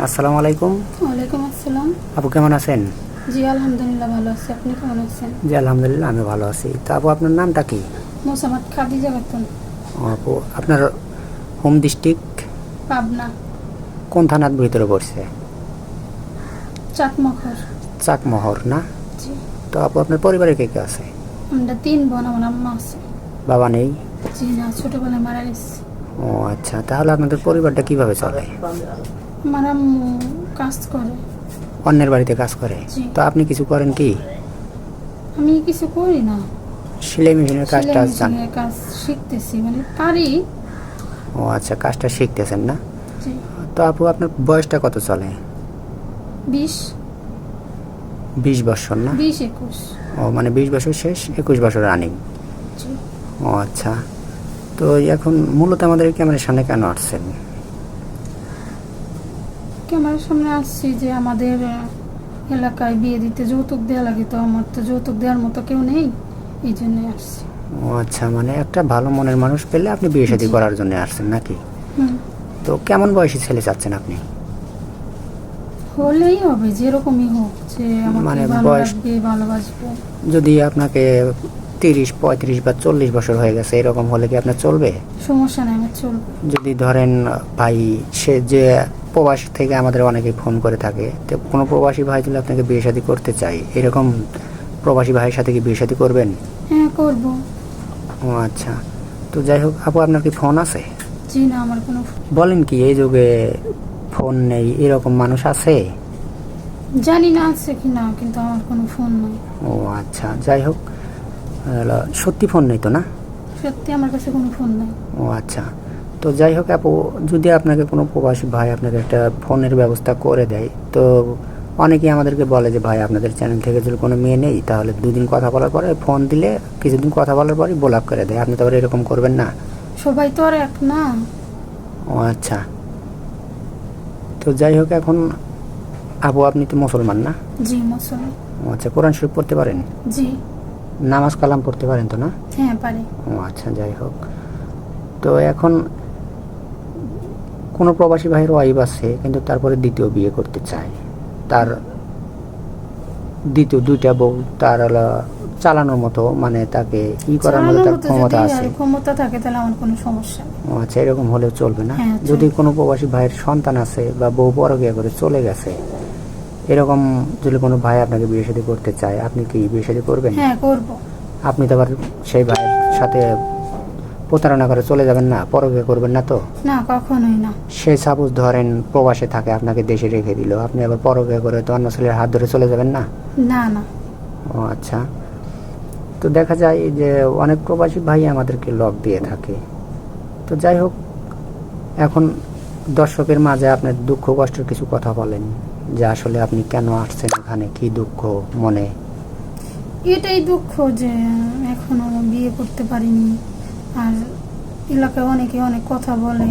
আসসালামু আলাইকুম। ওয়ালাইকুম আসসালাম। আপু কেমন আছেন? জি আলহামদুলিল্লাহ ভালো আছি। আপনি কেমন আছেন? জি আলহামদুলিল্লাহ আমি ভালো আছি। তো আপু আপনার নামটা কি? মোসাম্মদ খাদিজা খাতুন, আপু আপনার হোম ডিস্ট্রিক্ট পাবনা, কোন থানার ভিতরে পড়ছে? চাটমোহর। চাকমোহর না? জি। তো আপু আপনার পরিবারে কে কে আছে? আমরা 3 বোন, আমার আম্মা আছে। বাবা নেই? জি না, ছোটবেলায় মারা গেছে। ও আচ্ছা, তাহলে আপনাদের পরিবারটা কিভাবে চলে? আমার আম্মু কাজ করে। অন্যের বাড়িতে কাজ করে? জি। তো আপনি কিছু করেন কি? আমি কিছু করি না, সেলাই মেশিনের সেলাই কাজটা জান? মেশিনের কাজ শিখতেছি, মানে পারি। ও আচ্ছা, কাজটা শিখতেছেন না? জি। তো আপু আপনার বয়সটা কত চলে? 20 বছর না? 21। ও মানে 20 বছর শেষ, 21 বছর রানিং। জি। ও আচ্ছা, তো এখন মূলত আমাদের ক্যামেরার সামনে কেন আসছেন? ক্যামেরার সামনে আসছি যে আমাদের এলাকায় বিয়ে দিতে যৌতুক দেওয়া লাগে, তো আমার তো যৌতুক দেওয়ার মতো কেউ নেই, এই জন্যই আসছি। ও আচ্ছা, মানে একটা ভালো মনের মানুষ পেলে আপনি বিয়ে শাদী জি। করার জন্য আসছেন নাকি? হুম। তো কেমন বয়সী ছেলে চাচ্ছেন আপনি? হলেই হবে, যেরকমই হোক, যে আমাকে মানে ভালো বয়স লাগবে, ভালোবাসবে। যদি আপনাকে 30, 35 বা 40 বছর হয়ে গেছে এরকম হলে কি আপনার চলবে? সমস্যা নেই, আমার চলবে। যদি ধরেন ভাই, সে যে প্রবাসী থেকে আমাদের অনেকে ফোন করে থাকে, তো কোনো প্রবাসী ভাই যদি আপনাকে বিয়ে শাদী করতে চাই, এরকম প্রবাসী ভাইয়ের সাথে কি বিয়ে শাদী করবেন? হ্যাঁ, করব। ও আচ্ছা, তো যাই হোক আপু আপনার কি ফোন আছে? জি না, আমার কোনো বলেন কি, এই যুগে ফোন নেই এরকম মানুষ আছে? জানি না আছে কি না, কিন্তু আমার কোনো ফোন নাই। ও আচ্ছা, যাই হোক, সত্যি ফোন নেই তো না? সত্যি আমার কাছে কোনো ফোন নাই। ও আচ্ছা, তো যাই হোক আপু, যদি আপনাকে কোনো প্রবাসী ভাই আপনাকে একটা ফোনের ব্যবস্থা করে দেয়, তো অনেকেই আমাদেরকে বলে যে ভাই আপনাদের চ্যানেল থেকে যদি কোনো মেয়ে নেই, তাহলে 2 দিন কথা বলার পরে ফোন দিলে কিছুদিন কথা বলার পরই ব্লক করে দেয়। আপনি তো আবার এরকম করবেন না? সবাই তো আর এক না। ও আচ্ছা, তো যাই হোক, এখন আপু আপনি তো মুসলমান না? জি মুসলমান। ও আচ্ছা, কোরআন শরীফ পড়তে পারেন? জি। নামাজ কালাম পড়তে পারেন তো না? হ্যাঁ পারি। ও আচ্ছা, যাই হোক, তো এখন কোনো প্রবাসী ভাইয়ের ওয়াইফ আছে কিন্তু তারপরে দ্বিতীয় বিয়ে করতে চায়, তার দ্বিতীয় 2টা বউ তার চালানোর মতো, মানে তাকে করার মতো তার ক্ষমতা আছে। ক্ষমতা থাকে তাহলে আমার কোনো সমস্যা নেই। ও আচ্ছা, এরকম হলেও চলবে না? হ্যাঁ, যদি কোনো প্রবাসী ভাইয়ের সন্তান আছে বা বউ পরকীয়া করে চলে গেছে, এরকম যদি কোনো ভাই আপনাকে বিয়ে শাদী করতে চায়, আপনি কি বিয়ে শাদী করবেন? হ্যাঁ করব। আপনি তো আবার সেই ভাইয়ের সাথে প্রতারণা করে চলে যাবেন না? পরকীয়া করবেন না তো? না, কখনোই না। সে সাপোজ ধরেন প্রবাসে থাকে, আপনাকে দেশে রেখে দিল, আপনি আবার পরকীয়া করে তো অন্য ছেলের হাত ধরে চলে যাবেন না? না না। ও আচ্ছা, তো দেখা যায় যে অনেক প্রবাসী ভাই আমাদেরকে লক দিয়ে থাকে। তো যাই হোক, এখন দর্শকের মাঝে আপনার দুঃখ কষ্টের কিছু কথা বলেন, যে আসলে আপনি কেন আসছেন এখানে, কি দুঃখ মনে? এটাই দুঃখ যে এখনো বিয়ে করতে পারিনি, আর এলাকায় অনেকে অনেক কথা বলে।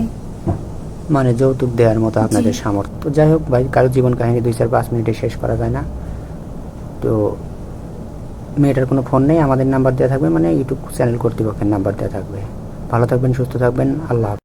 মানে যৌতুক দেওয়ার মতো আপনাদের জি। সামর্থ্য। তো যাই হোক ভাই, কারো জীবন কাহিনী 2-4-5 মিনিটে শেষ করা যায় না। তো মেয়েটার কোনো ফোন নেই, আমাদের নাম্বার দেওয়া থাকবে, মানে ইউটিউব চ্যানেল কর্তৃপক্ষের নাম্বার দেওয়া থাকবে। ভালো থাকবেন, সুস্থ থাকবেন, আল্লাহ হাফেজ।